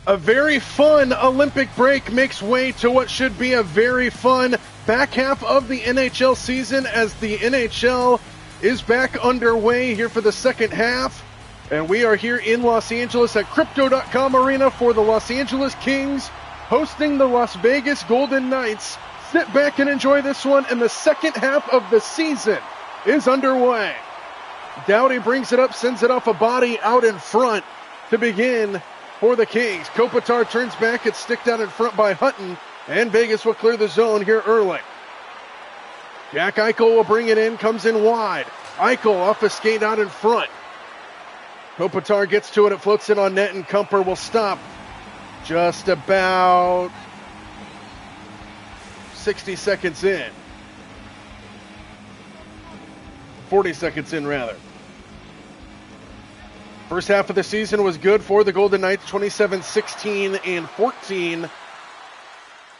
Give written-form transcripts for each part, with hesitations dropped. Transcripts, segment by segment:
A very fun Olympic break makes way to what should be a very fun back half of the NHL season as the NHL is back underway here for the second half. And we are here in Los Angeles at Crypto.com Arena for the Los Angeles Kings hosting the Las Vegas Golden Knights. Sit back and enjoy this one, and the second half of the season is underway. Doughty brings it up, sends it off a body out in front to begin for the Kings. Kopitar turns back, it's sticked out in front by Hutton, and Vegas will clear the zone here early. Jack Eichel will bring it in, comes in wide. Eichel off a skate out in front. Kopitar gets to it, it floats in on net, and Kumper will stop just about 60 seconds in. 40 seconds in, rather. First half of the season was good for the Golden Knights, 27-16 and 14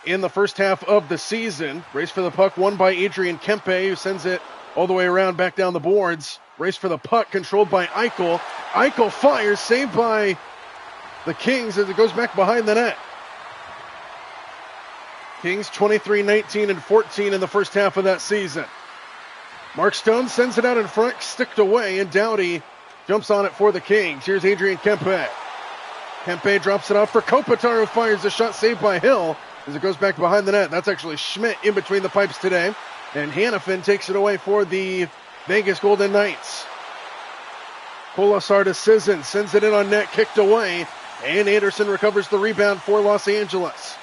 in the first half of the season. Race for the puck won by Adrian Kempe, who sends it all the way around back down the boards. Race for the puck controlled by Eichel. Eichel fires, saved by the Kings as it goes back behind the net. Kings 23-19 and 14 in the first half of that season. Mark Stone sends it out in front, sticked away, and Doughty jumps on it for the Kings. Here's Adrian Kempe. Kempe drops it off for Kopitar, who fires the shot, saved by Hill as it goes back behind the net. That's actually Schmidt in between the pipes today. And Hannafin takes it away for the Vegas Golden Knights. Kolesar to Sisson, sends it in on net, kicked away. And Anderson recovers the rebound for Los Angeles.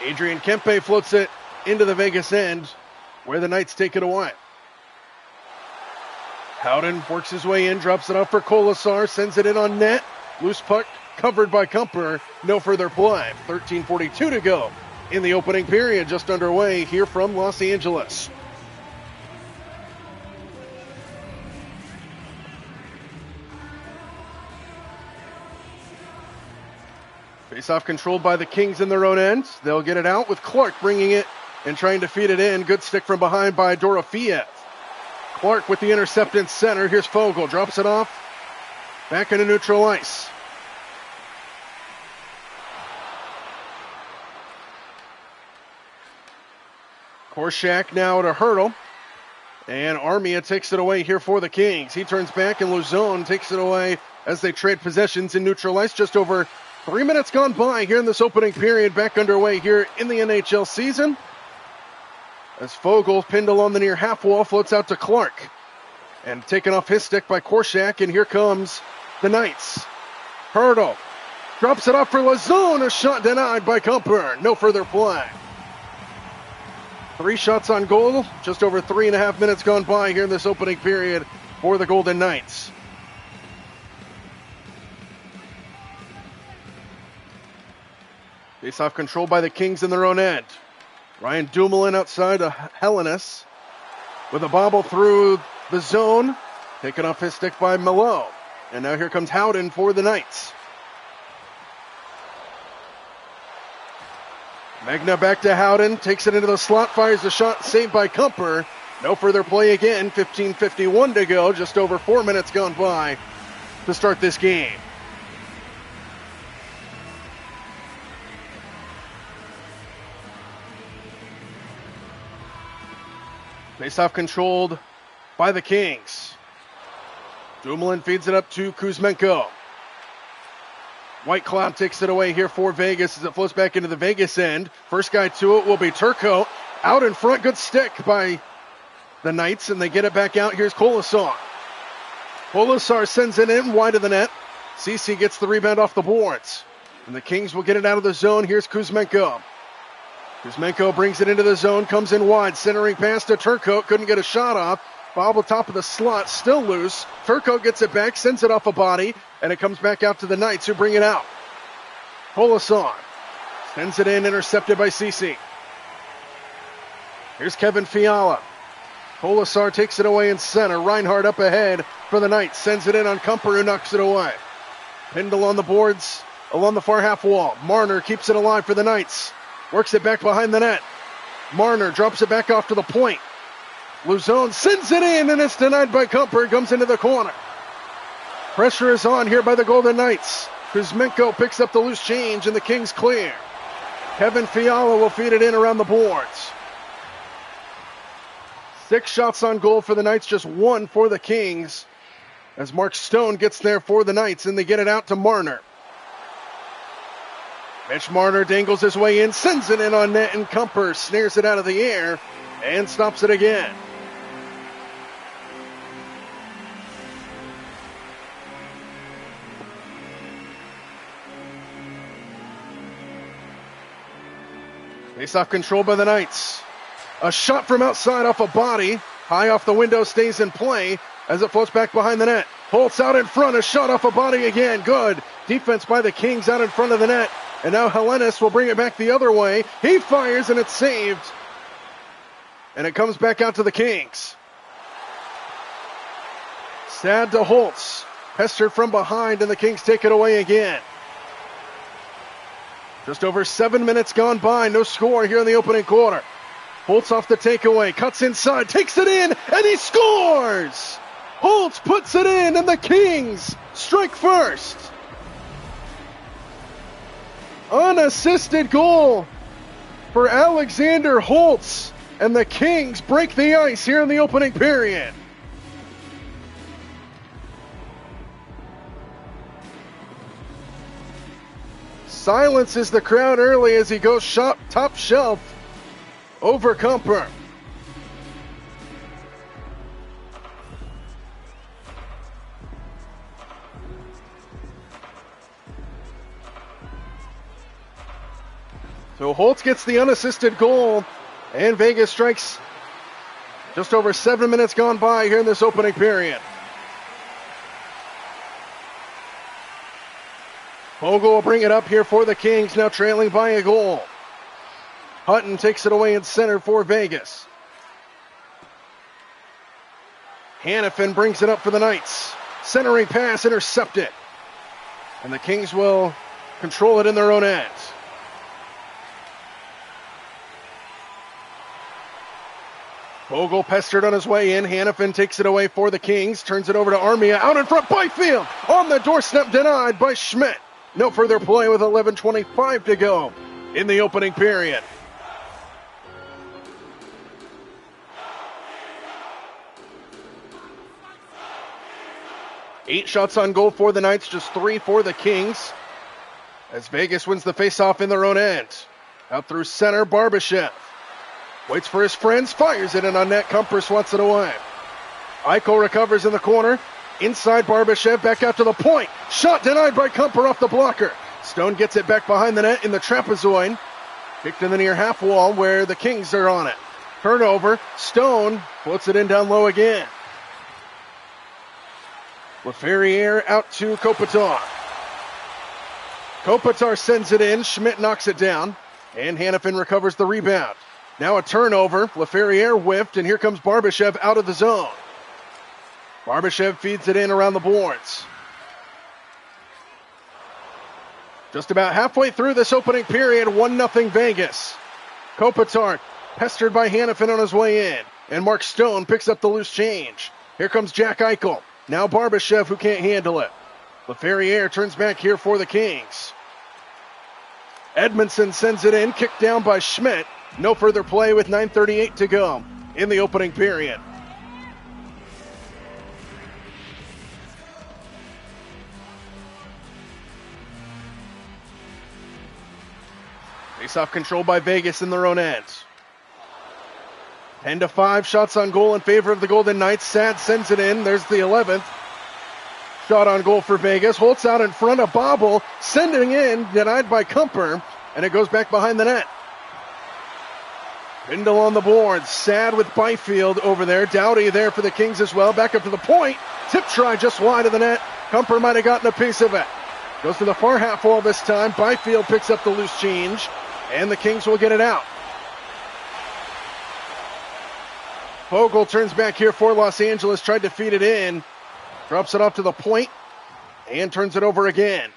Adrian Kempe floats it into the Vegas end, where the Knights take it away. Howden works his way in, drops it off for Kolesar, sends it in on net. Loose puck covered by Kumper. No further play. 13:42 to go in the opening period, just underway here from Los Angeles. Face-off controlled by the Kings in their own end. They'll get it out with Clark bringing it and trying to feed it in. Good stick from behind by Dorofiev. Clark with the intercept in center. Here's Fogle. Drops it off. Back into neutral ice. Korshak now to Hurdle. And Armia takes it away here for the Kings. He turns back and Luzon takes it away as they trade possessions in neutral ice. Just over 3 minutes gone by here in this opening period. Back underway here in the NHL season. As Fogle, pinned along the near half wall, floats out to Clark. And taken off his stick by Korshak, and here comes the Knights. Hurdle drops it off for Lazone, a shot denied by Kumper. No further play. 3 shots on goal, just over 3.5 minutes gone by here in this opening period for the Golden Knights. Face-off controlled by the Kings in their own end. Ryan Dumoulin outside of Hellenis with a bobble through the zone. Taken off his stick by Malo. And now here comes Howden for the Knights. Magna back to Howden. Takes it into the slot. Fires the shot. Saved by Kumper. No further play again. 15:51 to go. Just over 4 minutes gone by to start this game. Face-off controlled by the Kings. Dumoulin feeds it up to Kuzmenko. White Cloud takes it away here for Vegas as it flows back into the Vegas end. First guy to it will be Turco. Out in front, good stick by the Knights, and they get it back out. Here's Kolesar. Kolesar sends it in wide of the net. CC gets the rebound off the boards. And the Kings will get it out of the zone. Here's Kuzmenko. Kuzmenko brings it into the zone, comes in wide, centering pass to Turco, couldn't get a shot off. Bobble top of the slot, still loose. Turco gets it back, sends it off a body, and it comes back out to the Knights who bring it out. Kolesar sends it in, intercepted by CC. Here's Kevin Fiala. Kolesar takes it away in center. Reinhardt up ahead for the Knights, sends it in on Kumper who knocks it away. Pindle on the boards along the far half wall. Marner keeps it alive for the Knights. Works it back behind the net. Marner drops it back off to the point. Luzon sends it in, and it's denied by Kumper. Comes into the corner. Pressure is on here by the Golden Knights. Kuzmenko picks up the loose change, and the Kings clear. Kevin Fiala will feed it in around the boards. 6 shots on goal for the Knights, just 1 for the Kings. As Mark Stone gets there for the Knights, and they get it out to Marner. Mitch Marner dangles his way in, sends it in on net, and Kumper snares it out of the air and stops it again. Face-off control by the Knights. A shot from outside off a body. High off the window, stays in play as it floats back behind the net. Holtz out in front, a shot off a body again. Good defense by the Kings out in front of the net. And now Hellenis will bring it back the other way. He fires and it's saved. And it comes back out to the Kings. Sad to Holtz. Pestered from behind, and the Kings take it away again. Just over 7 minutes gone by. No score here in the opening quarter. Holtz off the takeaway. Cuts inside. Takes it in. And he scores! Holtz puts it in, and the Kings strike first. Unassisted goal for Alexander Holtz. And the Kings break the ice here in the opening period. Silences the crowd early as he goes top shelf over Kumper. So Holtz gets the unassisted goal, and Vegas strikes just over 7 minutes gone by here in this opening period. Vogel will bring it up here for the Kings, now trailing by a goal. Hutton takes it away in center for Vegas. Hannafin brings it up for the Knights. Centering pass intercepted. And the Kings will control it in their own end. Vogel pestered on his way in. Hannafin takes it away for the Kings. Turns it over to Armia. Out in front, Byfield. On the doorstep, denied by Schmidt. No further play with 11:25 to go in the opening period. Eight shots on goal for the Knights, just 3 for the Kings. As Vegas wins the faceoff in their own end. Out through center, Barbashev. Waits for his friends, fires it in on net. Kumper swats it away. Eichel recovers in the corner. Inside Barbashev, back out to the point. Shot denied by Kumper off the blocker. Stone gets it back behind the net in the trapezoid. Kicked in the near half wall where the Kings are on it. Turnover. Stone floats it in down low again. LaFerriere out to Kopitar. Kopitar sends it in. Schmidt knocks it down. And Hannafin recovers the rebound. Now a turnover. LaFerriere whiffed, and here comes Barbashev out of the zone. Barbashev feeds it in around the boards. Just about halfway through this opening period, 1-0 Vegas. Kopitar pestered by Hannafin on his way in. And Mark Stone picks up the loose change. Here comes Jack Eichel. Now Barbashev, who can't handle it. LaFerriere turns back here for the Kings. Edmondson sends it in, kicked down by Schmidt. No further play with 9:38 to go in the opening period. Face-off control by Vegas in their own end. 10-5 shots on goal in favor of the Golden Knights. Sad sends it in. There's the 11th shot on goal for Vegas. Holtz out in front of Bobble, sending in, denied by Kumper, and it goes back behind the net. Bindle on the boards. Sad with Byfield over there. Doughty there for the Kings as well. Back up to the point. Tip try just wide of the net. Kumper might have gotten a piece of it. Goes to the far half wall this time. Byfield picks up the loose change, and the Kings will get it out. Vogel turns back here for Los Angeles. Tried to feed it in. Drops it off to the point and turns it over again.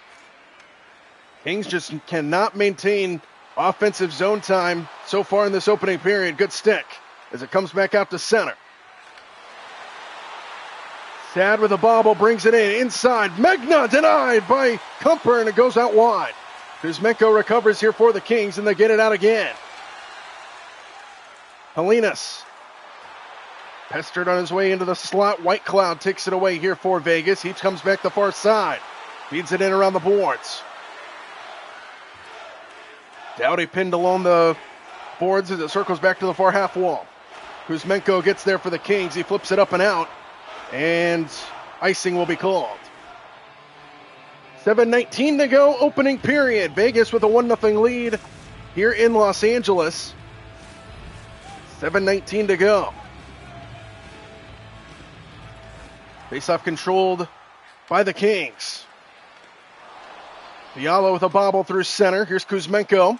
Kings just cannot maintain offensive zone time so far in this opening period. Good stick as it comes back out to center. Sad with a bobble, brings it in. Inside, Megna denied by Kumper, and it goes out wide. Kuzmenko recovers here for the Kings, and they get it out again. Halinas pestered on his way into the slot. White Cloud takes it away here for Vegas. He comes back the far side. Feeds it in around the boards. Doughty pinned along the boards as it circles back to the far half wall. Kuzmenko gets there for the Kings. He flips it up and out, and icing will be called. 7:19 to go, opening period. Vegas with a 1-0 lead here in Los Angeles. 7:19 to go. Faceoff controlled by the Kings. Fiala with a bobble through center. Here's Kuzmenko.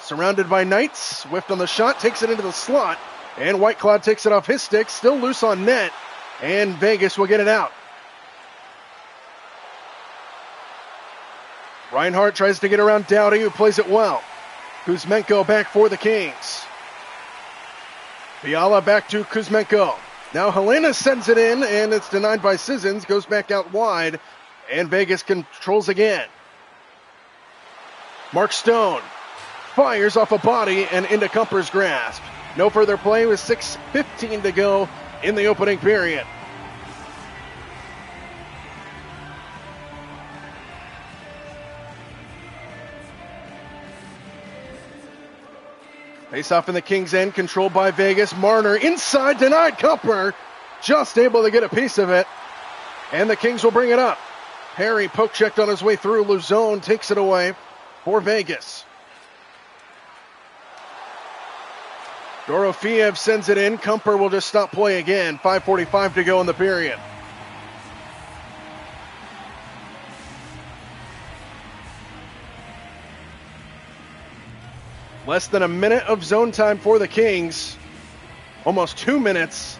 Surrounded by Knights. Whiffed on the shot. Takes it into the slot. And White Cloud takes it off his stick. Still loose on net. And Vegas will get it out. Reinhardt tries to get around Doughty, who plays it well. Kuzmenko back for the Kings. Fiala back to Kuzmenko. Now Helena sends it in, and it's denied by Sissons. Goes back out wide, and Vegas controls again. Mark Stone fires off a body and into Kumper's grasp. No further play with 6:15 to go in the opening period. Face off in the Kings' end, controlled by Vegas. Marner inside, denied. Kumper just able to get a piece of it. And the Kings will bring it up. Perry poke checked on his way through. Luzone takes it away for Vegas. Dorofiev sends it in. Kumper will just stop play again. 5:45 to go in the period. Less than a minute of zone time for the Kings. Almost 2 minutes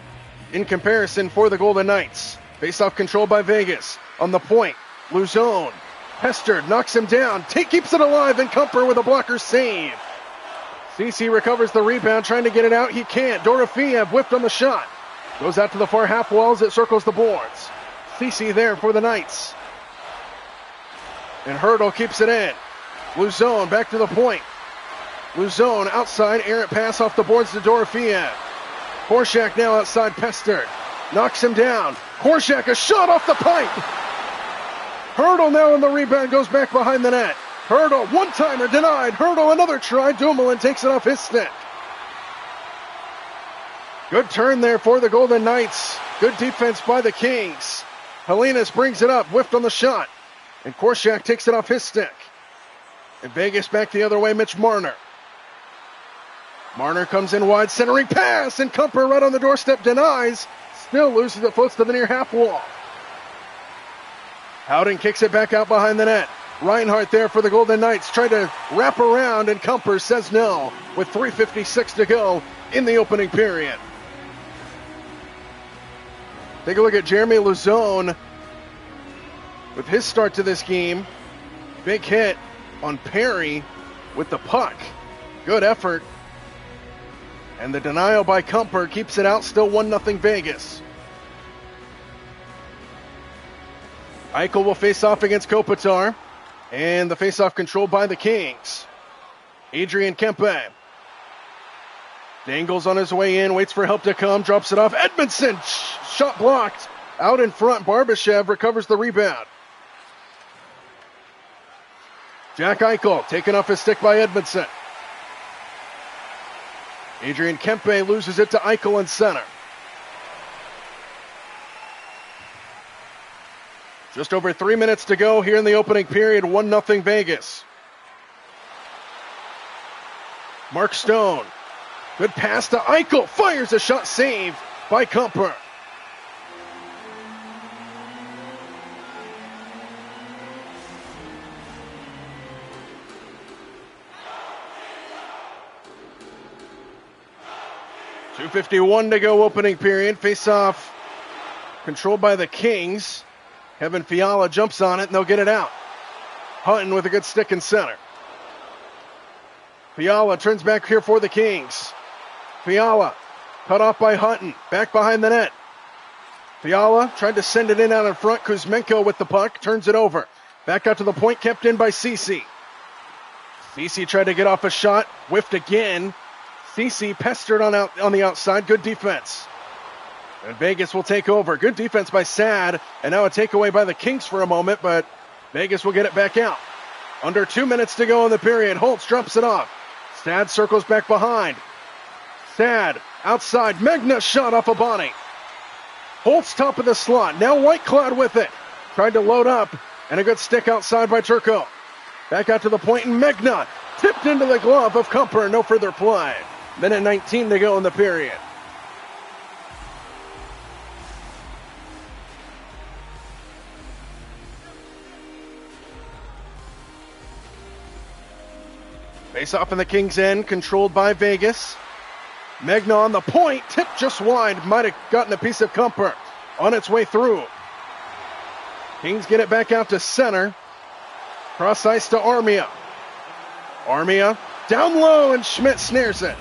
in comparison for the Golden Knights. Face-off controlled by Vegas. On the point, Luzone. Pestered, knocks him down. Keeps it alive, and Kumper with a blocker save. CC recovers the rebound, trying to get it out. He can't. Dorofiev whipped on the shot. Goes out to the far half wall as it circles the boards. CC there for the Knights. And Hurdle keeps it in. Luzone back to the point. Luzone outside, errant pass off the boards to Dorofiev. Korshak now outside, pestered. Knocks him down. Korshak, a shot off the pipe. Hurdle now on the rebound, goes back behind the net. Hurdle, one-timer denied. Hurdle, another try. Dumoulin takes it off his stick. Good turn there for the Golden Knights. Good defense by the Kings. Halinas brings it up, whiffed on the shot. And Korshak takes it off his stick. And Vegas back the other way, Mitch Marner. Marner comes in wide, centering pass, and Kumper right on the doorstep denies. Still loses it, floats to the near half wall. Howden kicks it back out behind the net. Reinhardt there for the Golden Knights, trying to wrap around, and Kumper says no with 3:56 to go in the opening period. Take a look at Jeremy Luzone with his start to this game. Big hit on Perry with the puck. Good effort. And the denial by Kumper keeps it out, still 1-0 Vegas. Eichel will face off against Kopitar. And the face-off controlled by the Kings. Adrian Kempe dangles on his way in, waits for help to come, drops it off. Edmondson, shot blocked. Out in front, Barbashev recovers the rebound. Jack Eichel taken off his stick by Edmondson. Adrian Kempe loses it to Eichel in center. Just over 3 minutes to go here in the opening period. 1-0 Vegas. Mark Stone. Good pass to Eichel. Fires a shot, saved by Kumper. .251 to go opening period. Face-off controlled by the Kings. Kevin Fiala jumps on it, and they'll get it out. Hutton with a good stick in center. Fiala turns back here for the Kings. Fiala cut off by Hutton. Back behind the net. Fiala tried to send it in out in front. Kuzmenko with the puck, turns it over. Back out to the point, kept in by Ceci. Ceci tried to get off a shot, whiffed again. Ceci pestered on the outside, good defense. And Vegas will take over. Good defense by Sad, and now a takeaway by the Kings for a moment, but Vegas will get it back out. Under 2 minutes to go in the period. Holtz drops it off. Sad circles back behind. Sad outside. Megna shot off a body. Holtz top of the slot. Now White Cloud with it. Tried to load up, and a good stick outside by Turco. Back out to the point, and Megna tipped into the glove of Kumper. No further play. Minute 19 to go in the period. Face off in the Kings' end, controlled by Vegas. Megna on the point, tipped just wide, might have gotten a piece of Kumper. On its way through. Kings get it back out to center. Cross ice to Armia. Armia down low, and Schmidt snares it.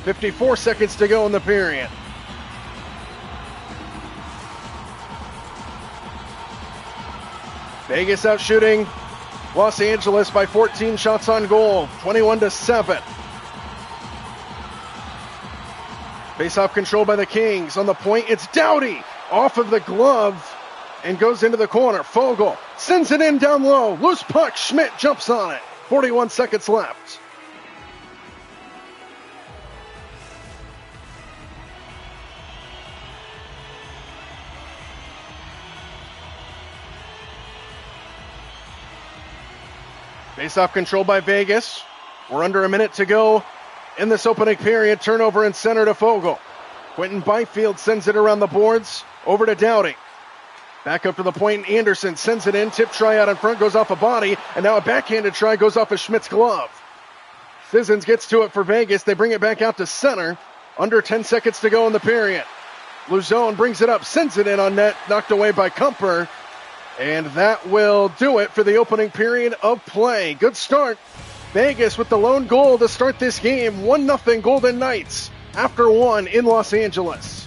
54 seconds to go in the period. Vegas out shooting Los Angeles by 14 shots on goal, 21-7. Face-off control by the Kings. On the point, it's Doughty off of the glove and goes into the corner. Fogle sends it in down low. Loose puck. Schmidt jumps on it. 41 seconds left. Face-off control by Vegas. We're under a minute to go in this opening period. Turnover in center to Fogle. Quentin Byfield sends it around the boards. Over to Doughty. Back up to the point. Anderson sends it in. Tip try out in front. Goes off a body. And now a backhanded try goes off of Schmidt's glove. Sissons gets to it for Vegas. They bring it back out to center. Under 10 seconds to go in the period. Luzone brings it up. Sends it in on net. Knocked away by Kumper. And that will do it for the opening period of play. Good start. Vegas with the lone goal to start this game. 1-0 Golden Knights after one in Los Angeles.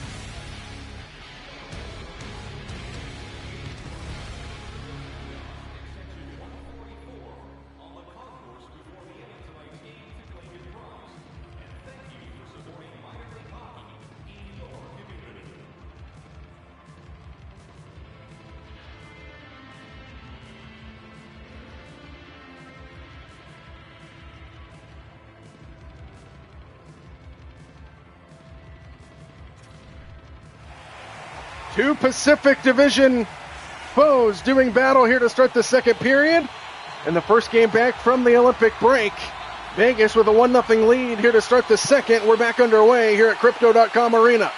Two Pacific Division foes doing battle here to start the second period. And the first game back from the Olympic break. Vegas with a 1-0 lead here to start the second. We're back underway here at Crypto.com Arena.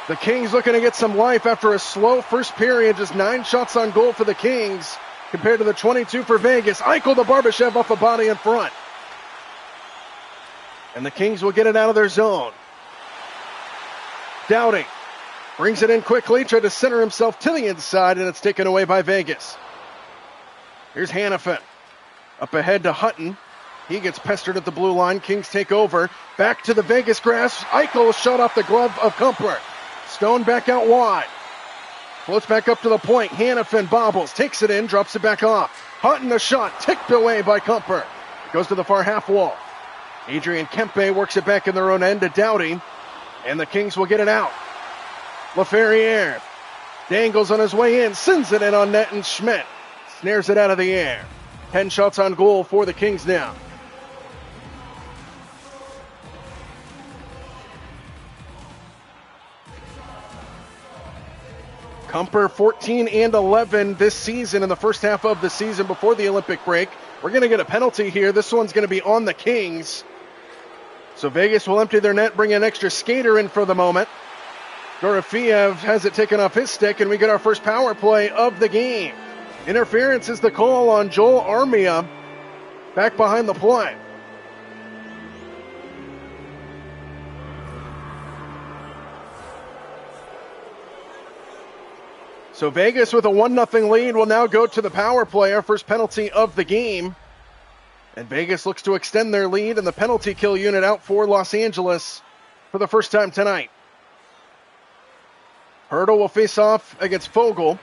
The Kings looking to get some life after a slow first period. Just 9 shots on goal for the Kings compared to the 22 for Vegas. Eichel to Barbashev off a body in front. And the Kings will get it out of their zone. Doughty brings it in quickly, tried to center himself to the inside, and it's taken away by Vegas. Here's Hannafin. Up ahead to Hutton. He gets pestered at the blue line. Kings take over. Back to the Vegas grass. Eichel shot off the glove of Kumper. Stone back out wide. Floats back up to the point. Hannafin bobbles, takes it in, drops it back off. Hutton a shot, ticked away by Kumper. Goes to the far half wall. Adrian Kempe works it back in their own end to Doughty. And the Kings will get it out. LaFerriere dangles on his way in, sends it in on net, and Schmidt snares it out of the air. 10 shots on goal for the Kings now. Kumper 14 and 11 this season in the first half of the season before the Olympic break. We're going to get a penalty here. This one's going to be on the Kings. So Vegas will empty their net, bring an extra skater in for the moment. Dorofiev has it taken off his stick, and we get our first power play of the game. Interference is the call on Joel Armia back behind the play. So Vegas with a 1-0 lead will now go to the power play, our first penalty of the game. And Vegas looks to extend their lead, and the penalty kill unit out for Los Angeles for the first time tonight. Hurdle will face off against Fogle.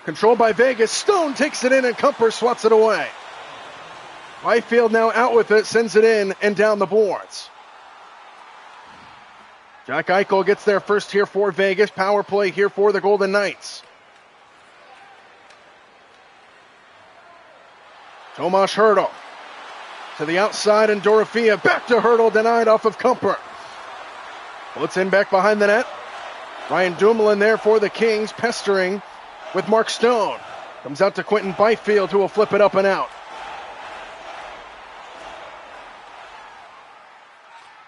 Controlled by Vegas. Stone takes it in and Kumper swats it away. Byfield now out with it, sends it in and down the boards. Jack Eichel gets there first here for Vegas. Power play here for the Golden Knights. Tomas Hurdle to the outside and Dorofia back to Hurdle, denied off of Kumper. Blitz in back behind the net. Ryan Dumoulin there for the Kings, pestering with Mark Stone. Comes out to Quentin Byfield, who will flip it up and out.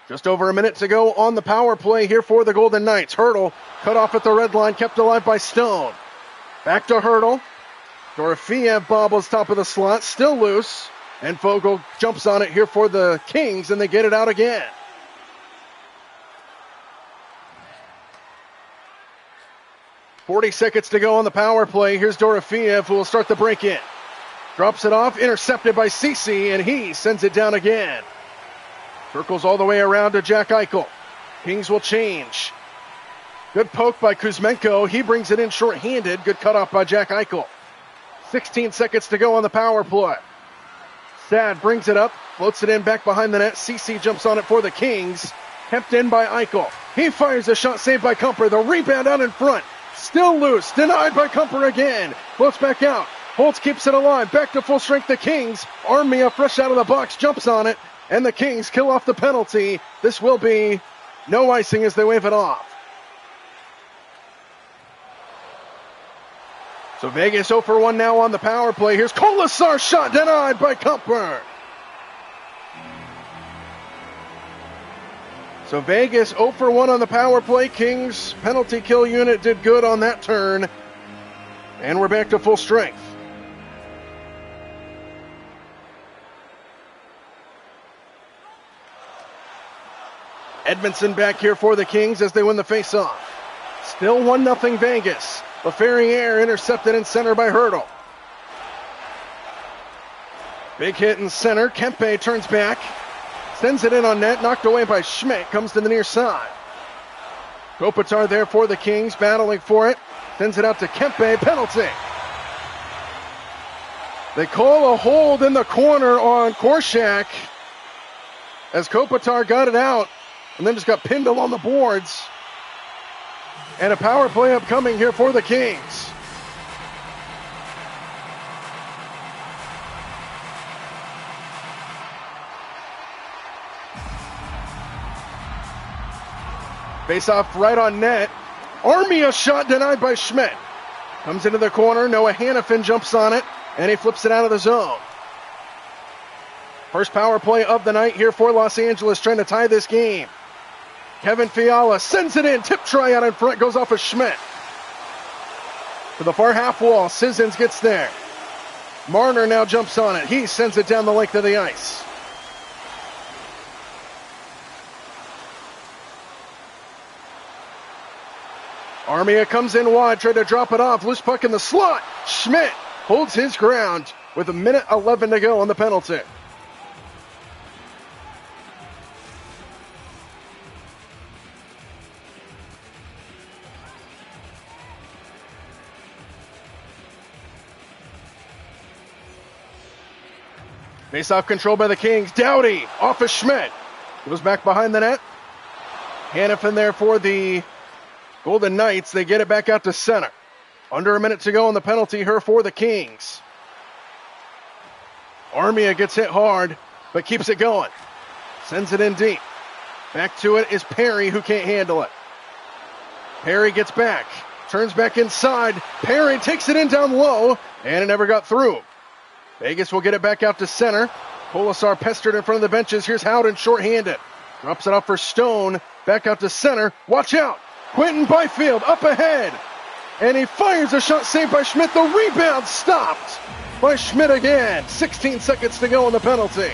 Just over a minute to go on the power play here for the Golden Knights. Hurdle cut off at the red line, kept alive by Stone. Back to Hurdle. Dorofiev bobbles top of the slot, still loose. And Fogle jumps on it here for the Kings, and they get it out again. .40 seconds to go on the power play. Here's Dorofiev, who will start the break-in. Drops it off, intercepted by Ceci, and he sends it down again. Circles all the way around to Jack Eichel. Kings will change. Good poke by Kuzmenko. He brings it in short-handed. Good cutoff by Jack Eichel. 16 seconds to go on the power play. Sad brings it up, floats it in back behind the net. Ceci jumps on it for the Kings. Kept in by Eichel. He fires a shot saved by Kumper. The rebound out in front. Still loose. Denied by Kumper again. Floats back out. Holtz keeps it alive. Back to full strength the Kings. Armia fresh out of the box. Jumps on it. And the Kings kill off the penalty. This will be no icing as they wave it off. So Vegas 0 for 1 now on the power play. Here's Kolasar, shot denied by Kumper. So Vegas 0 for 1 on the power play. Kings penalty kill unit did good on that turn. And we're back to full strength. Edmondson back here for the Kings as they win the faceoff. Still 1-0 Vegas. Laferriere intercepted in center by Hurdle. Big hit in center. Kempe turns back. Sends it in on net. Knocked away by Schmidt. Comes to the near side. Kopitar there for the Kings. Battling for it. Sends it out to Kempe. Penalty. They call a hold in the corner on Korshak as Kopitar got it out. And then just got pinned along the boards. And a power play upcoming here for the Kings. Face off right on net. Armia shot denied by Schmidt. Comes into the corner. Noah Hannafin jumps on it. And he flips it out of the zone. First power play of the night here for Los Angeles, trying to tie this game. Kevin Fiala sends it in. Tip try out in front. Goes off of Schmidt. To the far half wall. Sissons gets there. Marner now jumps on it. He sends it down the length of the ice. Armia comes in wide. Tried to drop it off. Loose puck in the slot. Schmidt holds his ground with 1:11 to go on the penalty. Face-off control by the Kings. Doughty off of Schmidt. Goes back behind the net. Hannafin there for the Golden Knights. They get it back out to center. Under a minute to go on the penalty here for the Kings. Armia gets hit hard, but keeps it going. Sends it in deep. Back to it is Perry, who can't handle it. Perry gets back. Turns back inside. Perry takes it in down low, and it never got through. Vegas will get it back out to center. Kolasar pestered in front of the benches. Here's Howden short-handed. Drops it off for Stone. Back out to center. Watch out. Quentin Byfield up ahead. And he fires a shot saved by Schmidt. The rebound stopped by Schmidt again. 16 seconds to go on the penalty.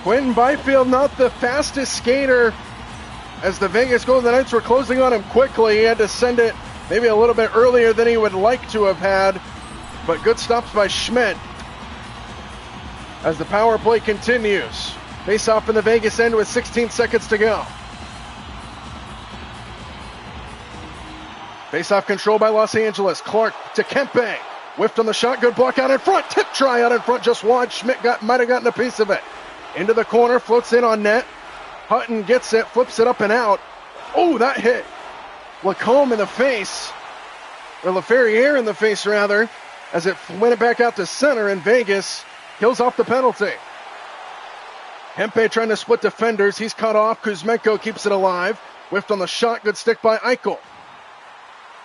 Quentin Byfield, not the fastest skater, as the Vegas Golden Knights were closing on him quickly. He had to send it maybe a little bit earlier than he would like to have had. But good stops by Schmidt. as the power play continues. Face off in the Vegas end with 16 seconds to go. Face off control by Los Angeles. Clark to Kempe. Whiffed on the shot. Good block out in front. Tip try out in front. Just wide. Schmidt might have gotten a piece of it. Into the corner. Floats in on net. Hutton gets it. Flips it up and out. Oh, that hit Lacombe in the face. Or LaFerriere in the face, rather. As it went back out to center, and Vegas kills off the penalty. Kempe trying to split defenders. He's cut off. Kuzmenko keeps it alive. Whiffed on the shot. Good stick by Eichel.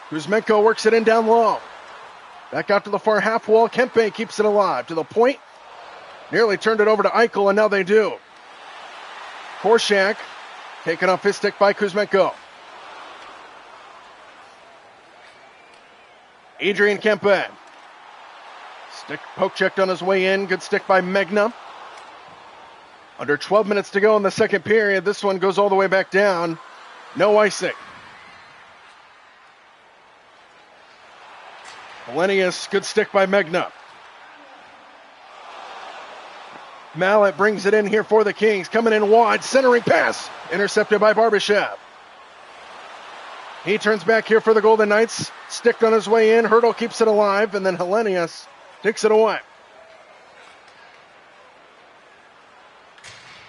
Kuzmenko works it in down low. Back out to the far half wall. Kempe keeps it alive. To the point. Nearly turned it over to Eichel, and now they do. Korshak taken off his stick by Kuzmenko. Adrian Kempe. Stick poke checked on his way in. Good stick by Megna. Under 12 minutes to go in the second period. This one goes all the way back down. No icing. Hellenius, good stick by Megna. Mallet brings it in here for the Kings. Coming in wide, centering pass. Intercepted by Barbashev. He turns back here for the Golden Knights. Sticked on his way in. Hurdle keeps it alive, and then Hellenius takes it away.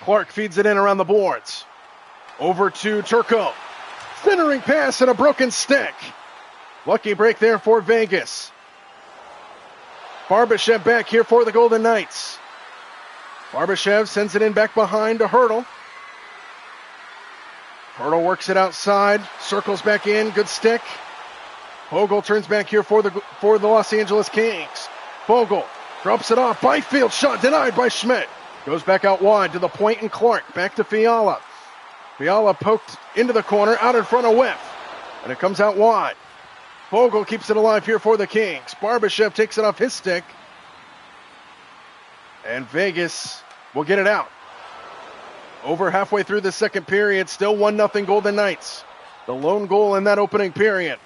Clark feeds it in around the boards. Over to Turco. Centering pass and a broken stick. Lucky break there for Vegas. Barbashev back here for the Golden Knights. Barbashev sends it in back behind to Hurdle. Hurdle works it outside. Circles back in. Good stick. Vogel turns back here for the Los Angeles Kings. Vogel drops it off. Byfield shot denied by Schmidt. Goes back out wide to the point and Clark. Back to Fiala. Fiala poked into the corner. Out in front of Whiff. And it comes out wide. Vogel keeps it alive here for the Kings. Barbashev takes it off his stick. And Vegas will get it out. Over halfway through the second period. Still 1-0 Golden Knights. The lone goal in that opening period.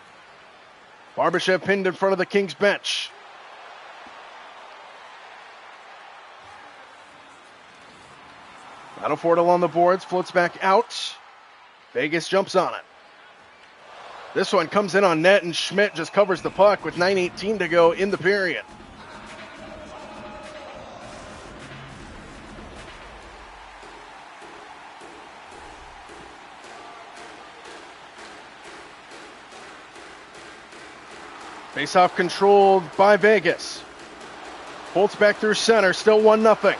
Barbashev pinned in front of the Kings bench. Battleford along the boards. Floats back out. Vegas jumps on it. This one comes in on net, and Schmidt just covers the puck with 9:18 to go in the period. Face-off controlled by Vegas. Holtz back through center, still 1-0.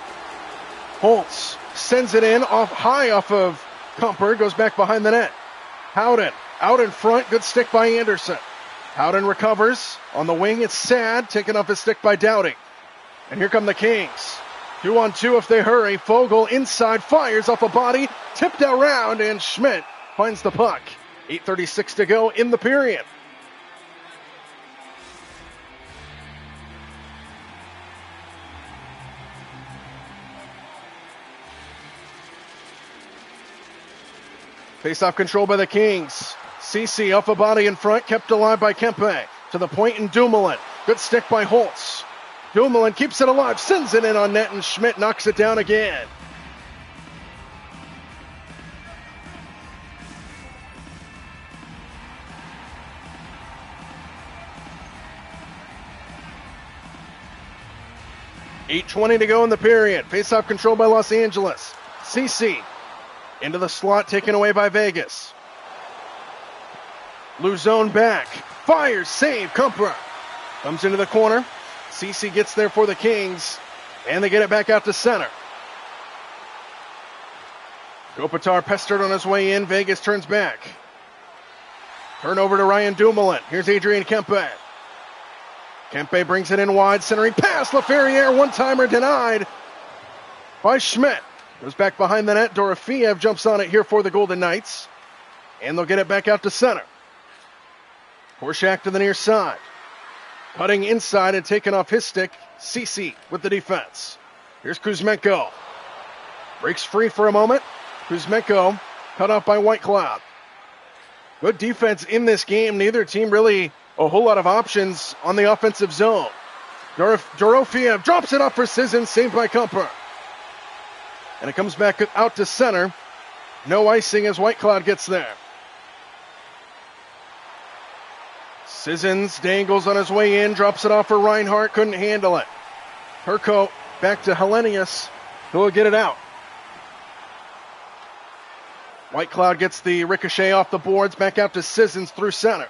Holtz sends it in high off of Kumper, goes back behind the net. Howden out in front, good stick by Anderson. Howden recovers. On the wing, it's Sad, taken off his stick by Dowdy. And here come the Kings. 2-on-2 if they hurry. Vogel inside, fires off a body, tipped around, and Schmidt finds the puck. 8:36 to go in the period. Face-off control by the Kings. Ceci off a body in front, kept alive by Kempe. To the point in Dumoulin. Good stick by Holtz. Dumoulin keeps it alive, sends it in on net, and Schmidt knocks it down again. $8:20 to go in the period. Face-off control by Los Angeles. Ceci into the slot, taken away by Vegas. Luzone back. Fires, save, Kumper. Comes into the corner. Ceci gets there for the Kings, and they get it back out to center. Kopitar pestered on his way in. Vegas turns back. Turnover to Ryan Dumoulin. Here's Adrian Kempe. Kempe brings it in wide, centering pass. LaFerriere, one-timer denied by Schmidt. Goes back behind the net. Dorofeev jumps on it here for the Golden Knights. And they'll get it back out to center. Korshak to the near side. Cutting inside and taking off his stick. Ceci with the defense. Here's Kuzmenko. Breaks free for a moment. Kuzmenko cut off by Whitecloud. Good defense in this game. Neither team really a whole lot of options on the offensive zone. Dorofiev drops it off for Sissons, saved by Kumper. And it comes back out to center. No icing as White Cloud gets there. Sissons dangles on his way in, drops it off for Reinhardt, couldn't handle it. Herco back to Hellenius, who will get it out. White Cloud gets the ricochet off the boards, back out to Sissons through center.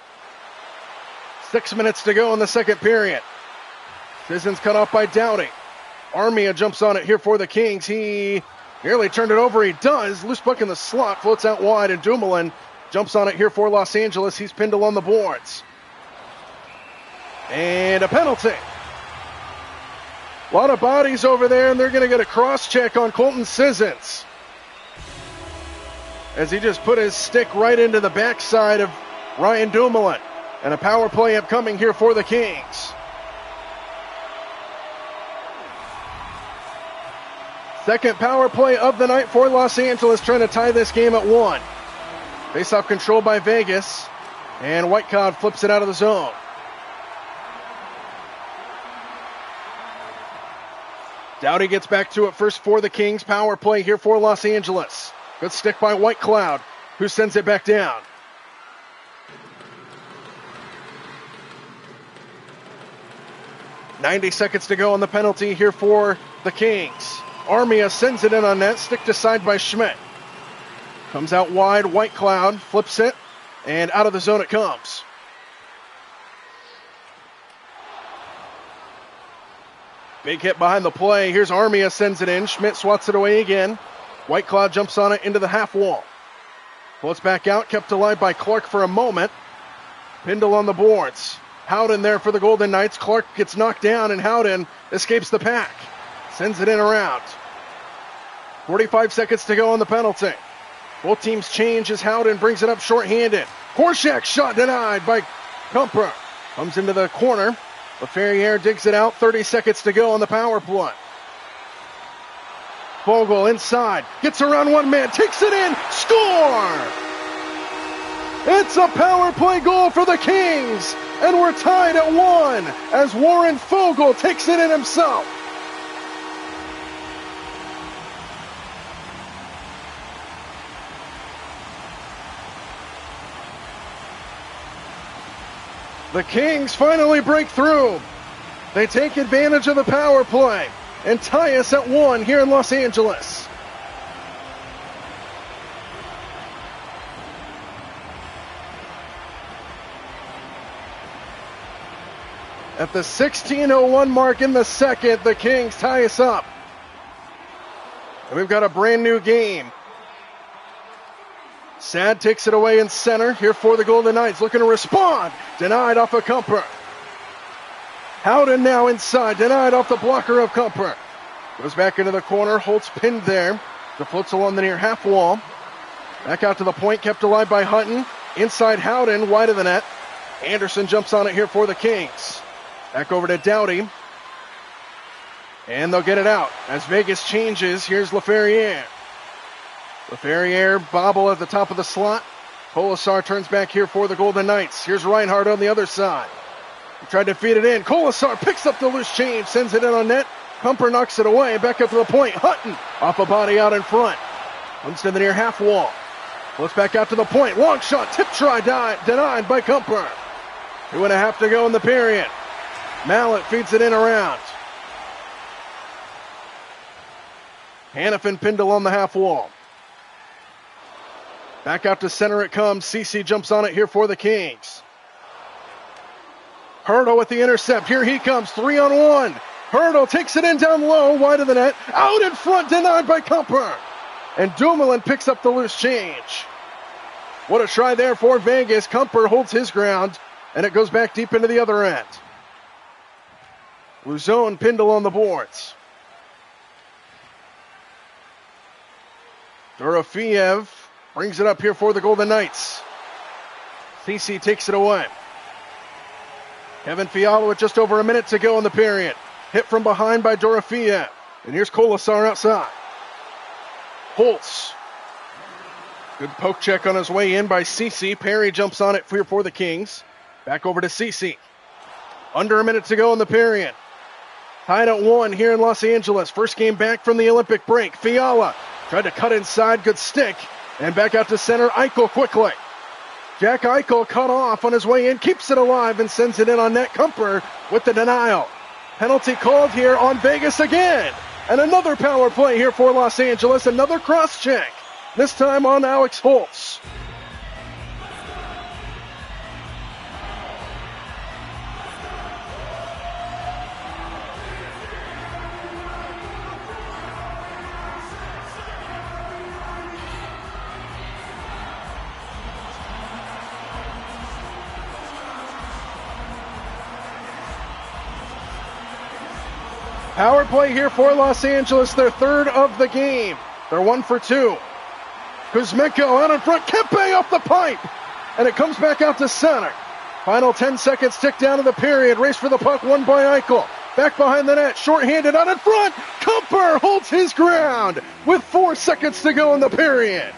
6 minutes to go in the second period. Sissons cut off by Dowdy. Armia jumps on it here for the Kings. He nearly turned it over. He does. Loose puck in the slot, floats out wide, and Dumoulin jumps on it here for Los Angeles. He's pinned along the boards. And a penalty. A lot of bodies over there, and they're going to get a cross-check on Colton Sissons, as he just put his stick right into the backside of Ryan Dumoulin. And a power play upcoming here for the Kings. Second power play of the night for Los Angeles, trying to tie this game at 1. Face-off control by Vegas, and White Cloud flips it out of the zone. Dowdy gets back to it first for the Kings. Power play here for Los Angeles. Good stick by White Cloud, who sends it back down. .90 seconds to go on the penalty here for the Kings. Armia sends it in on net, stick to side by Schmidt. Comes out wide, White Cloud flips it, and out of the zone it comes. Big hit behind the play. Here's Armia, sends it in. Schmidt swats it away again. White Cloud jumps on it into the half wall. Floats back out, kept alive by Clark for a moment. Pindle on the boards. Howden there for the Golden Knights. Clark gets knocked down, and Howden escapes the pack. Sends it in around. 45 seconds to go on the penalty. Both teams change as Howden brings it up shorthanded. Korshak shot denied by Kumper. Comes into the corner. LaFerriere digs it out. 30 seconds to go on the power play. Vogel inside. Gets around one man. Takes it in. Score! It's a power play goal for the Kings. And we're tied at 1 as Warren Vogel takes it in himself. The Kings finally break through. They take advantage of the power play and tie us at 1 here in Los Angeles. At the 16:01 mark in the second, the Kings tie us up. And we've got a brand new game. Sad takes it away in center here for the Golden Knights, looking to respond. Denied off of Kumper. Howden now inside, denied off the blocker of Kumper. Goes back into the corner, Holtz pinned there. The floats along the near half wall. Back out to the point, kept alive by Hutton. Inside Howden, wide of the net. Anderson jumps on it here for the Kings. Back over to Dowdy. And they'll get it out. As Vegas changes, here's LaFerriere. LaFerriere bobble at the top of the slot. Colasar turns back here for the Golden Knights. Here's Reinhardt on the other side. He tried to feed it in. Colasar picks up the loose change, sends it in on net. Kumper knocks it away. Back up to the point. Hutton off a body out in front. Comes to the near half wall. Looks back out to the point. Long shot. Tip try denied by Kumper. 2.5 to go in the period. Mallet feeds it in around. Hannafin pinned along the half wall. Back out to center it comes. CC jumps on it here for the Kings. Hurdle with the intercept. Here he comes. 3-on-1. Hurdle takes it in down low, wide of the net. Out in front, denied by Kumper. And Dumoulin picks up the loose change. What a try there for Vegas. Kumper holds his ground, and it goes back deep into the other end. Luzon pinned along the boards. Dorofiev brings it up here for the Golden Knights. CC takes it away. Kevin Fiala with just over a minute to go in the period. Hit from behind by Dorofiev. And here's Colasar outside. Holtz. Good poke check on his way in by CC. Perry jumps on it here for the Kings. Back over to CC. Under a minute to go in the period. Tied at 1 here in Los Angeles. First game back from the Olympic break. Fiala tried to cut inside, good stick. And back out to center, Eichel quickly. Jack Eichel cut off on his way in, keeps it alive and sends it in on net. Kumper with the denial. Penalty called here on Vegas again. And another power play here for Los Angeles. Another cross check. This time on Alex Holtz. Power play here for Los Angeles, their third of the game. They're 1 for 2. Kuzmenko out in front, Kempe off the pipe, and it comes back out to center. Final 10 seconds tick down to the period. Race for the puck, won by Eichel. Back behind the net, shorthanded out in front. Kumper holds his ground with 4 seconds to go in the period.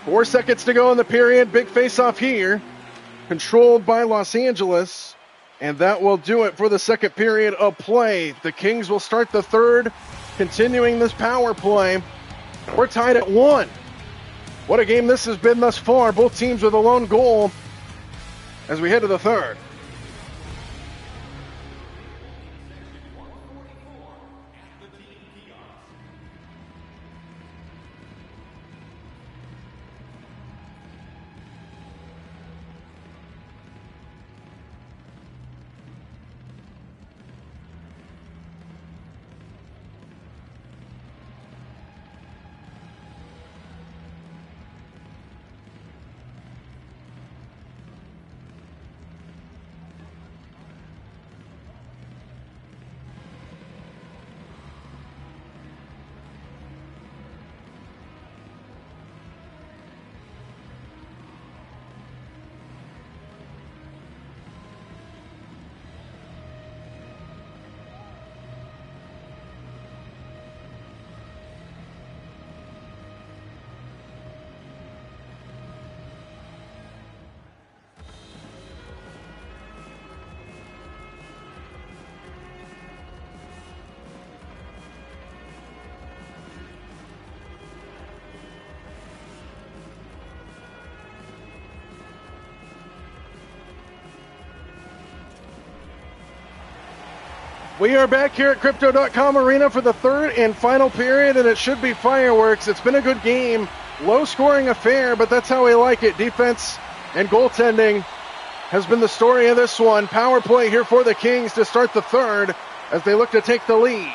Four seconds to go in the period. Big face-off here. Controlled by Los Angeles. And that will do it for the second period of play. The Kings will start the third, continuing this power play. We're tied at 1. What a game this has been thus far. Both teams with a lone goal as we head to the third. We are back here at Crypto.com Arena for the third and final period, and it should be fireworks. It's been a good game, low-scoring affair, but that's how we like it. Defense and goaltending has been the story of this one. Power play here for the Kings to start the third as they look to take the lead.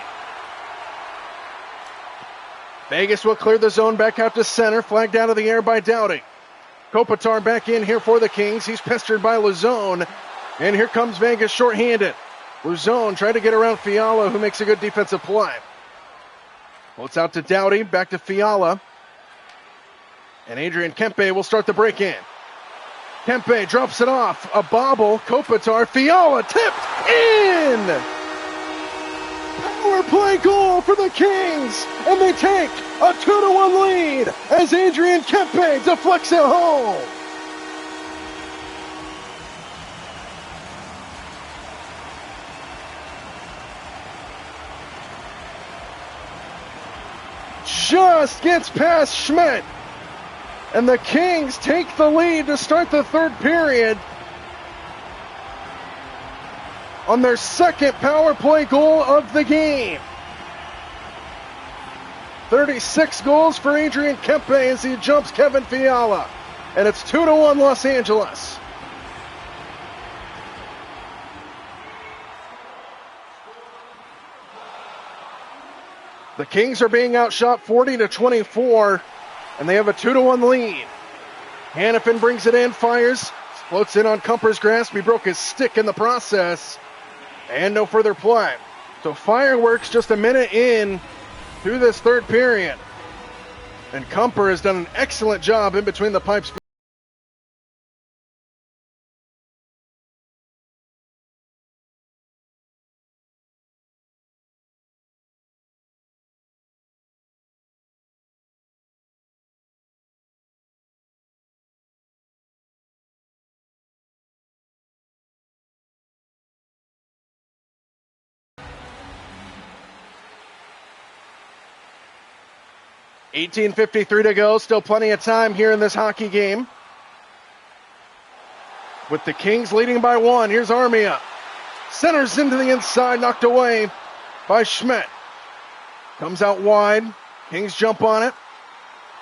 Vegas will clear the zone back out to center, flagged out of the air by Doughty. Kopitar back in here for the Kings. He's pestered by Luzone, and here comes Vegas shorthanded. Luzone trying to get around Fiala, who makes a good defensive play. Well, it's out to Doughty, back to Fiala. And Adrian Kempe will start the break in. Kempe drops it off. A bobble. Kopitar. Fiala tipped in! Power play goal for the Kings! And they take a 2-1 lead as Adrian Kempe deflects it home. Just gets past Schmidt. And the Kings take the lead to start the third period on their second power play goal of the game. 36 goals for Adrian Kempe as he jumps Kevin Fiala. And it's 2-1 Los Angeles. The Kings are being outshot 40-24, and they have a 2-1 lead. Hannafin brings it in, fires, floats in on Kumper's grasp. He broke his stick in the process, and no further play. So fireworks just a minute in through this third period. And Kumper has done an excellent job in between the pipes. 18:53 to go. Still plenty of time here in this hockey game. With the Kings leading by 1. Here's Armia. Centers into the inside, knocked away by Schmidt. Comes out wide. Kings jump on it.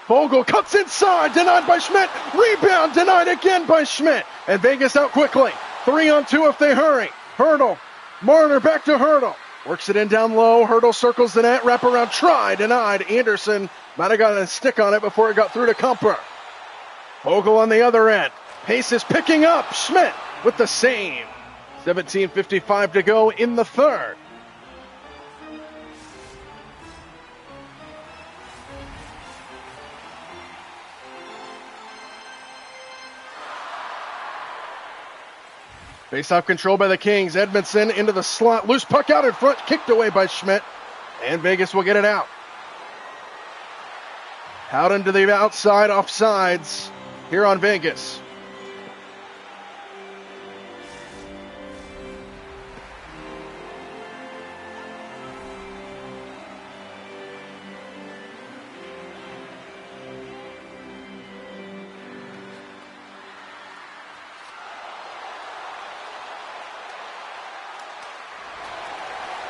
Vogel cuts inside, denied by Schmidt. Rebound, denied again by Schmidt. And Vegas out quickly. 3-on-2 if they hurry. Hurdle. Marner back to Hurdle. Works it in down low. Hurdle circles the net. Wraparound try, denied. Anderson might have got a stick on it before it got through to Kumper. Vogel on the other end. Pace is picking up. Schmidt with the save. 17:55 to go in the third. Face-off control by the Kings. Edmondson into the slot. Loose puck out in front. Kicked away by Schmidt. And Vegas will get it out. Out into the outside, offsides here on Vegas.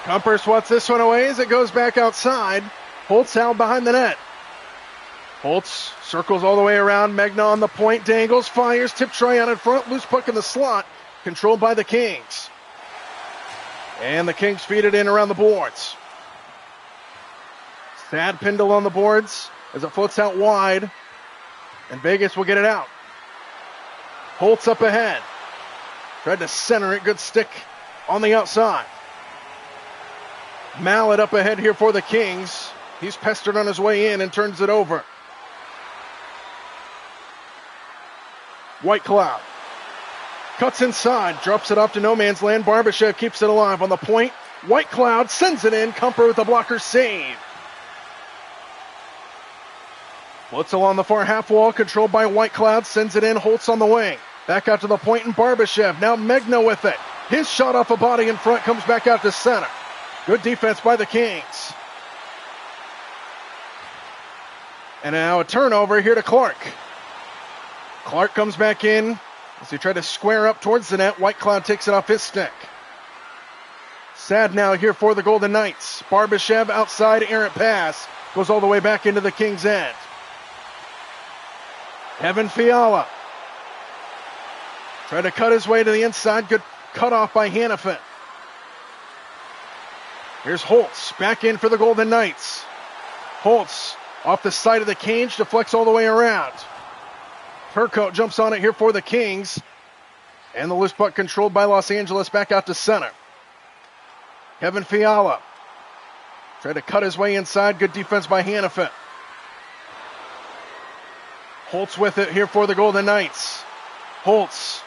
Kumper swats this one away as it goes back outside. Holtz out behind the net. Holtz circles all the way around. Megna on the point, dangles, fires, tip try out in front, loose puck in the slot, controlled by the Kings. And the Kings feed it in around the boards. Sad Pindle on the boards as it floats out wide. And Vegas will get it out. Holtz up ahead. Tried to center it, good stick on the outside. Mallet up ahead here for the Kings. He's pestered on his way in and turns it over. White Cloud cuts inside, drops it off to no man's land. Barbashev keeps it alive on the point. White Cloud sends it in. Kumper with the blocker save. Blitzel on the far half wall, controlled by White Cloud, sends it in. Holtz on the wing. Back out to the point and Barbashev. Now Megna with it. His shot off a body in front comes back out to center. Good defense by the Kings. And now a turnover here to Clark. Clark comes back in as he tried to square up towards the net. White Cloud takes it off his stick. Sad now here for the Golden Knights. Barbashev outside, errant pass. Goes all the way back into the Kings' end. Kevin Fiala. Tried to cut his way to the inside. Good cut off by Hannafin. Here's Holtz back in for the Golden Knights. Holtz off the side of the cage, deflects all the way around. Turcotte jumps on it here for the Kings. And the loose puck controlled by Los Angeles back out to center. Kevin Fiala tried to cut his way inside. Good defense by Hannafin. Holtz with it here for the Golden Knights. Holtz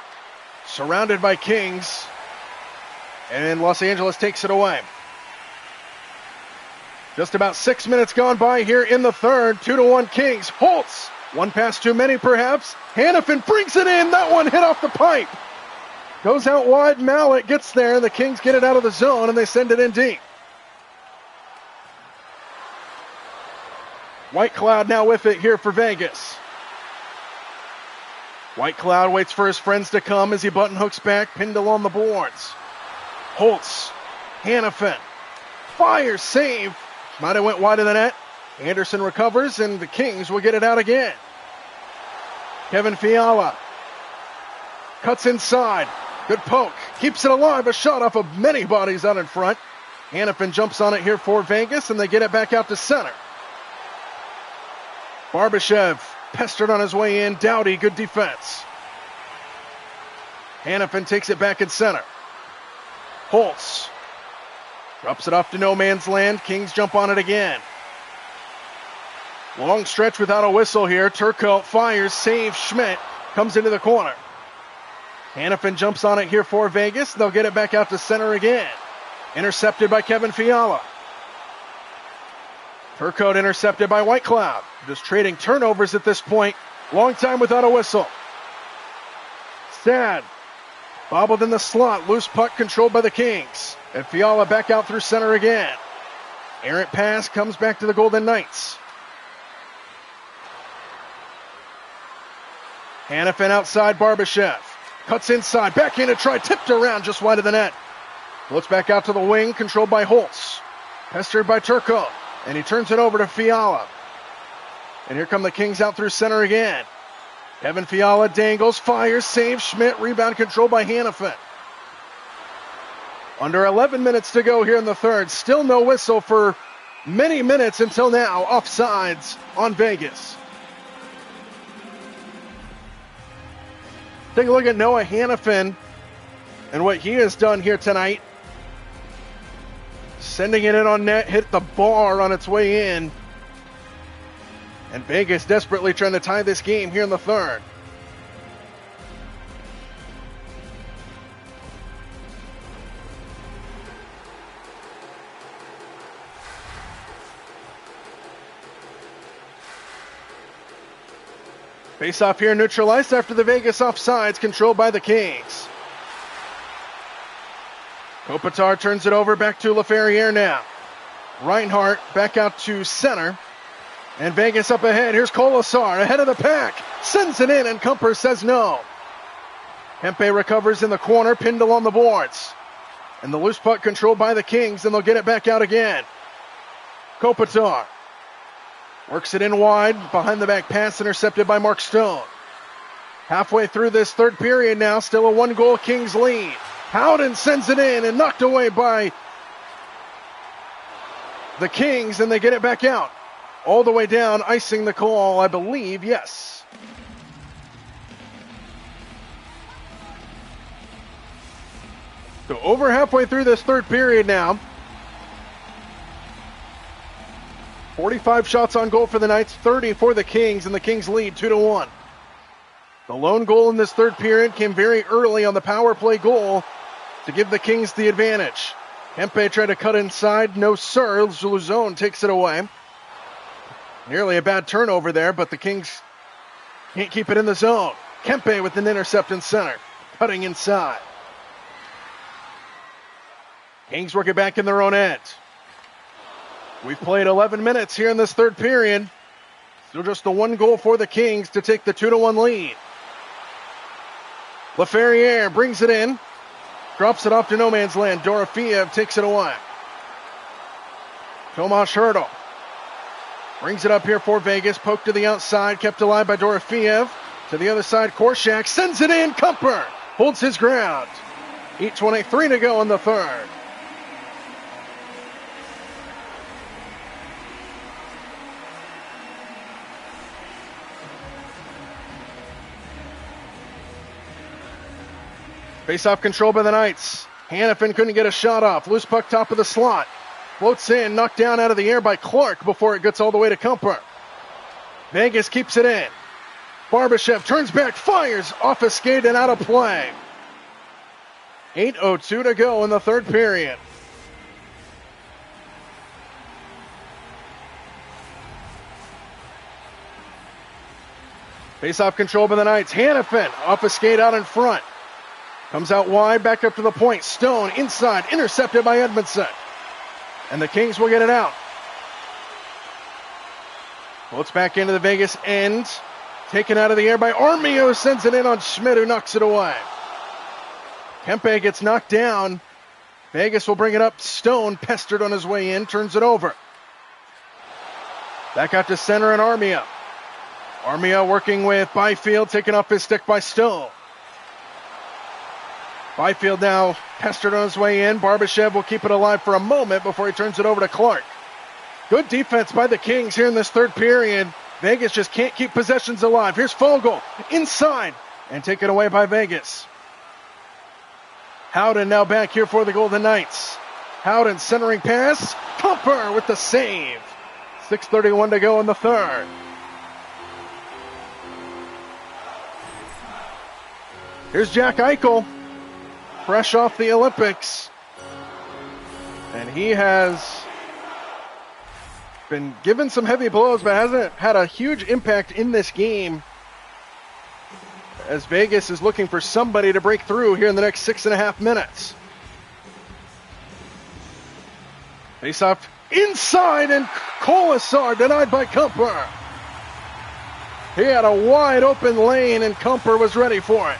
surrounded by Kings. And Los Angeles takes it away. Just about 6 minutes gone by here in the third. 2-1 Kings. Holtz. One pass too many perhaps. Hannafin brings it in. That one hit off the pipe. Goes out wide. Mallet gets there. The Kings get it out of the zone and they send it in deep. White Cloud now with it here for Vegas. White Cloud waits for his friends to come as he button hooks back. Pindle on the boards. Holtz. Hannafin. Fires. Save. Might have went wide of the net. Anderson recovers, and the Kings will get it out again. Kevin Fiala cuts inside. Good poke. Keeps it alive. A shot off of many bodies out in front. Hannafin jumps on it here for Vegas, and they get it back out to center. Barbashev pestered on his way in. Doughty, good defense. Hannafin takes it back in center. Holtz drops it off to no man's land. Kings jump on it again. Long stretch without a whistle here. Turcotte fires, saves Schmidt. Comes into the corner. Hannafin jumps on it here for Vegas. They'll get it back out to center again. Intercepted by Kevin Fiala. Turcotte intercepted by White Cloud. Just trading turnovers at this point. Long time without a whistle. Sad. Bobbled in the slot. Loose puck controlled by the Kings. And Fiala back out through center again. Errant pass comes back to the Golden Knights. Hannafin outside Barbashev. Cuts inside, backhand try, tipped around just wide of the net. Looks back out to the wing, controlled by Holtz. Pestered by Turco, and he turns it over to Fiala. And here come the Kings out through center again. Kevin Fiala dangles, fires, saves, Schmidt, rebound controlled by Hannafin. Under 11 minutes to go here in the third. Still no whistle for many minutes until now. Offsides on Vegas. Take a look at Noah Hannafin and what he has done here tonight. Sending it in on net, hit the bar on its way in. And Vegas desperately trying to tie this game here in the third. Face-off here neutralized after the Vegas offsides, controlled by the Kings. Kopitar turns it over back to LaFerriere now. Reinhart back out to center. And Vegas up ahead. Here's Colasar ahead of the pack. Sends it in, and Kumper says no. Kempe recovers in the corner, pinned along the boards. And the loose puck controlled by the Kings, and they'll get it back out again. Kopitar works it in wide, behind the back pass intercepted by Mark Stone. Halfway through this third period now, still a 1-goal Kings lead. Howden sends it in and knocked away by the Kings, and they get it back out. All the way down, icing the call, I believe, yes. So over halfway through this third period now. 45 shots on goal for the Knights, 30 for the Kings, and the Kings lead 2-1. The lone goal in this third period came very early on the power play goal to give the Kings the advantage. Kempe tried to cut inside, no sir. Luzon takes it away. Nearly a bad turnover there, but the Kings can't keep it in the zone. Kempe with an intercept in center, cutting inside. Kings work it back in their own end. We've played 11 minutes here in this third period. Still just the 1 goal for the Kings to take the 2-1 lead. LaFerriere brings it in. Drops it off to no man's land. Dorofiev takes it away. Tomas Hertl brings it up here for Vegas. Poked to the outside. Kept alive by Dorofiev. To the other side, Korshak sends it in. Kumper holds his ground. 8:23 to go in the third. Face-off control by the Knights. Hannafin couldn't get a shot off. Loose puck top of the slot. Floats in, knocked down out of the air by Clark before it gets all the way to Kumper. Vegas keeps it in. Barbashev turns back, fires off a skate and out of play. 8:02 to go in the third period. Face-off control by the Knights. Hannafin off a skate out in front. Comes out wide, back up to the point. Stone inside, intercepted by Edmondson. And the Kings will get it out. Floats back into the Vegas end. Taken out of the air by Armio. Sends it in on Schmidt, who knocks it away. Kempe gets knocked down. Vegas will bring it up. Stone, pestered on his way in, turns it over. Back out to center and Armia. Armia working with Byfield, taken off his stick by Stone. Byfield now pestered on his way in. Barbashev will keep it alive for a moment before he turns it over to Clark. Good defense by the Kings here in this third period. Vegas just can't keep possessions alive. Here's Fogle inside and taken away by Vegas. Howden now back here for the Golden Knights. Howden centering pass. Kumper with the save. 6:31 to go in the third. Here's Jack Eichel, fresh off the Olympics. And he has been given some heavy blows, but hasn't had a huge impact in this game, as Vegas is looking for somebody to break through here in the next 6.5 minutes. Face-off inside, and Colasar denied by Kumper. He had a wide open lane, and Kumper was ready for it.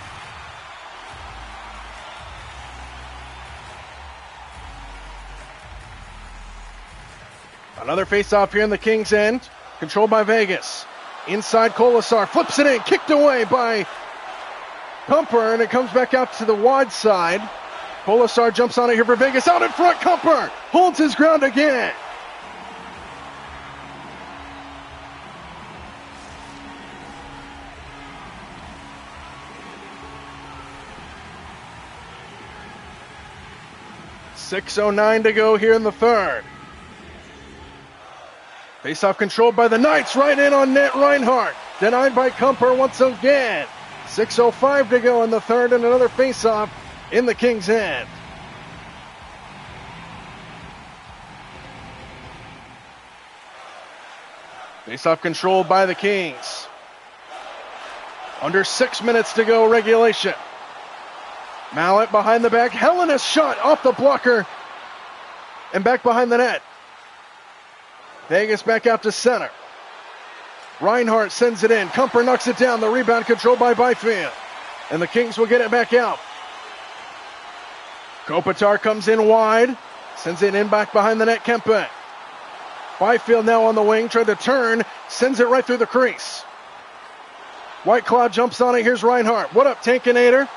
Another face-off here in the Kings' end, controlled by Vegas. Inside Kolasar, flips it in, kicked away by Kumper, and it comes back out to the wide side. Kolasar jumps on it here for Vegas. Out in front, Kumper holds his ground again. .609 to go here in the third. Face-off controlled by the Knights, right in on net, Reinhart. Denied by Kumper once again. 6:05 to go in the third, and another face-off in the Kings' end. Face-off controlled by the Kings. Under 6 minutes to go, regulation. Mallet behind the back. Helenius shot off the blocker and back behind the net. Vegas back out to center. Reinhart sends it in. Kumper knocks it down. The rebound controlled by Byfield. And the Kings will get it back out. Kopitar comes in wide. Sends it in back behind the net. Kempe. Byfield now on the wing. Tried to turn. Sends it right through the crease. White Cloud jumps on it. Here's Reinhart. What up, Tankinator?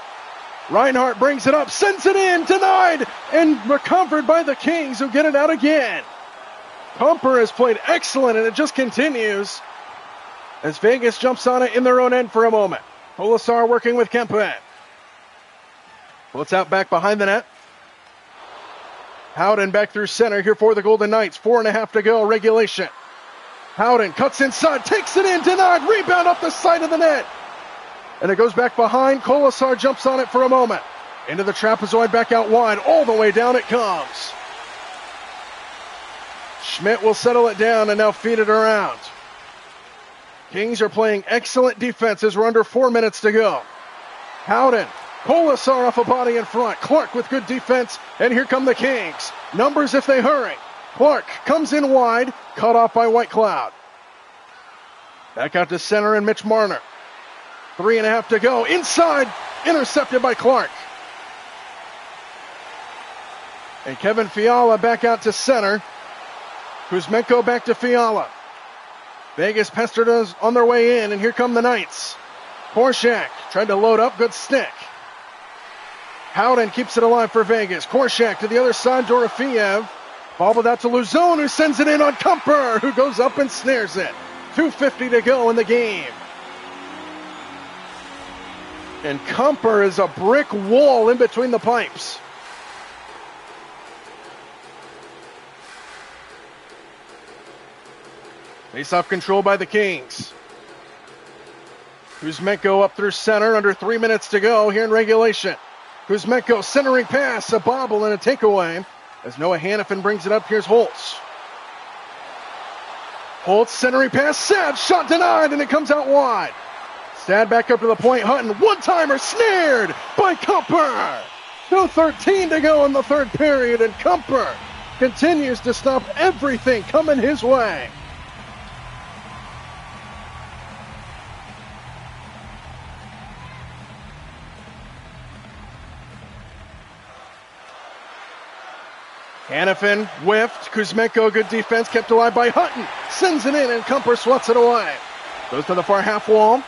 Reinhart brings it up. Sends it in. Denied. And recovered by the Kings, who get it out again. Kumper has played excellent, and it just continues as Vegas jumps on it in their own end for a moment. Kolasar working with Kempe. Puts out back behind the net. Howden back through center here for the Golden Knights. 4.5 to go, regulation. Howden cuts inside, takes it in, denied, rebound up the side of the net. And it goes back behind. Kolasar jumps on it for a moment. Into the trapezoid, back out wide, all the way down it comes. Schmidt will settle it down and now feed it around. Kings are playing excellent defense as we're under 4 minutes to go. Howden, Kolasar off a body in front. Clark with good defense, and here come the Kings. Numbers if they hurry. Clark comes in wide, cut off by White Cloud. Back out to center and Mitch Marner. 3.5 to go. Inside, intercepted by Clark. And Kevin Fiala back out to center. Kuzmenko back to Fiala. Vegas pestered us on their way in, and here come the Knights. Korshak tried to load up, good stick. Howden keeps it alive for Vegas. Korshak to the other side, Dorofiev. Bobbled out to Luzon, who sends it in on Kumper, who goes up and snares it. 2:50 to go in the game. And Kumper is a brick wall in between the pipes. Face-off control by the Kings. Kuzmenko up through center, under 3 minutes to go here in regulation. Kuzmenko centering pass, a bobble and a takeaway. As Noah Hannafin brings it up, here's Holtz. Holtz centering pass, Sad, shot denied, and it comes out wide. Sad back up to the point, Hutton, one-timer snared by Kumper. 2:13 to go in the third period, and Kumper continues to stop everything coming his way. Hannafin whiffed. Kuzmenko, good defense, kept alive by Hutton. Sends it in, and Kumper swats it away. Goes to the far half wall.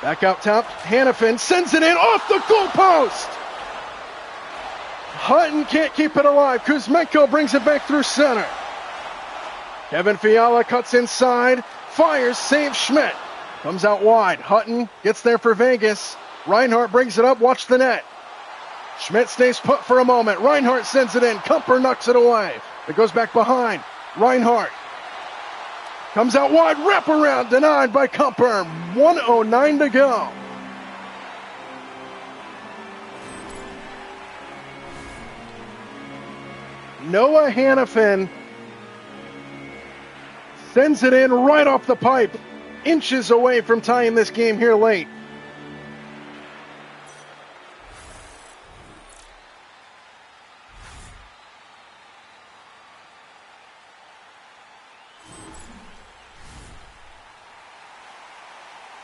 Back out top. Hannafin sends it in off the goalpost. Hutton can't keep it alive. Kuzmenko brings it back through center. Kevin Fiala cuts inside. Fires, saves Schmidt. Comes out wide. Hutton gets there for Vegas. Reinhart brings it up. Watch the net. Schmidt stays put for a moment. Reinhart sends it in. Kumper knocks it away. It goes back behind. Reinhart comes out wide. Wraparound denied by Kumper. 1:09 to go. Noah Hannafin sends it in right off the pipe. Inches away from tying this game here late.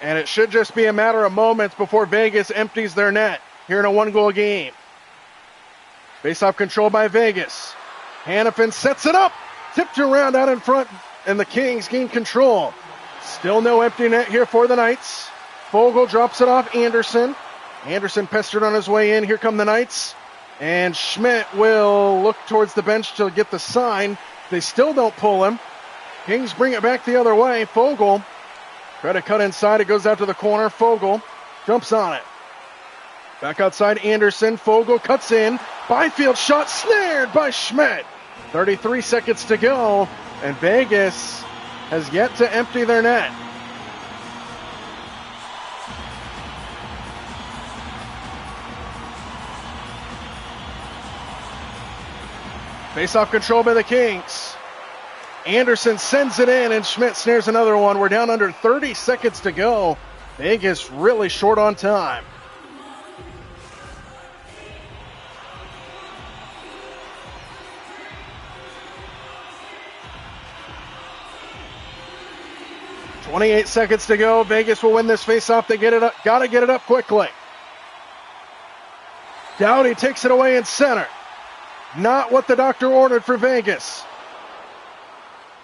And it should just be a matter of moments before Vegas empties their net here in a one-goal game. Face-off control by Vegas. Hannafin sets it up. Tipped around out in front, and the Kings gain control. Still no empty net here for the Knights. Fogle drops it off Anderson. Anderson pestered on his way in. Here come the Knights. And Schmidt will look towards the bench to get the sign. They still don't pull him. Kings bring it back the other way. Fogle try to cut inside. It goes out to the corner. Fogle jumps on it. Back outside Anderson. Fogle cuts in. Byfield shot snared by Schmidt. 33 seconds to go. And Vegas has yet to empty their net. Face-off control by the Kings. Anderson sends it in, and Schmidt snares another one. We're down under 30 seconds to go. Vegas really short on time. .28 seconds to go. Vegas will win this face-off. They get it up. Got to get it up quickly. Dowdy takes it away in center. Not what the doctor ordered for Vegas.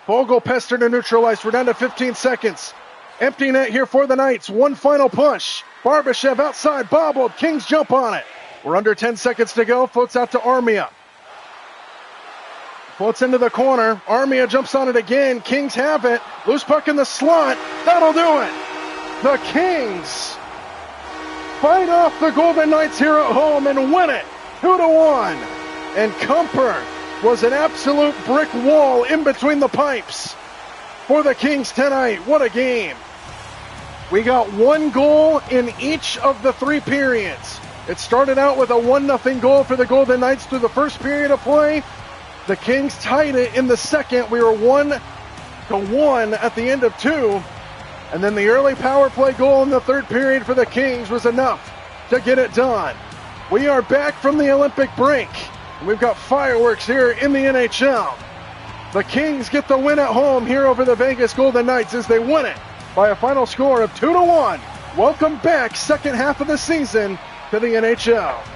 Fogle pestered to neutralize. We're down to 15 seconds. Empty net here for the Knights. One final push. Barbashev outside. Bobbled. Kings jump on it. We're under 10 seconds to go. Floats out to Armia. Floats into the corner. Armia jumps on it again. Kings have it. Loose puck in the slot. That'll do it. The Kings fight off the Golden Knights here at home and win it 2-1. And Kumper was an absolute brick wall in between the pipes for the Kings tonight. What a game. We got one goal in each of the three periods. It started out with a 1-0 goal for the Golden Knights through the first period of play. The Kings tied it in the second. We were 1-1 at the end of two. And then the early power play goal in the third period for the Kings was enough to get it done. We are back from the Olympic break. We've got fireworks here in the NHL. The Kings get the win at home here over the Vegas Golden Knights as they win it by a final score of 2-1. Welcome back, second half of the season, to the NHL.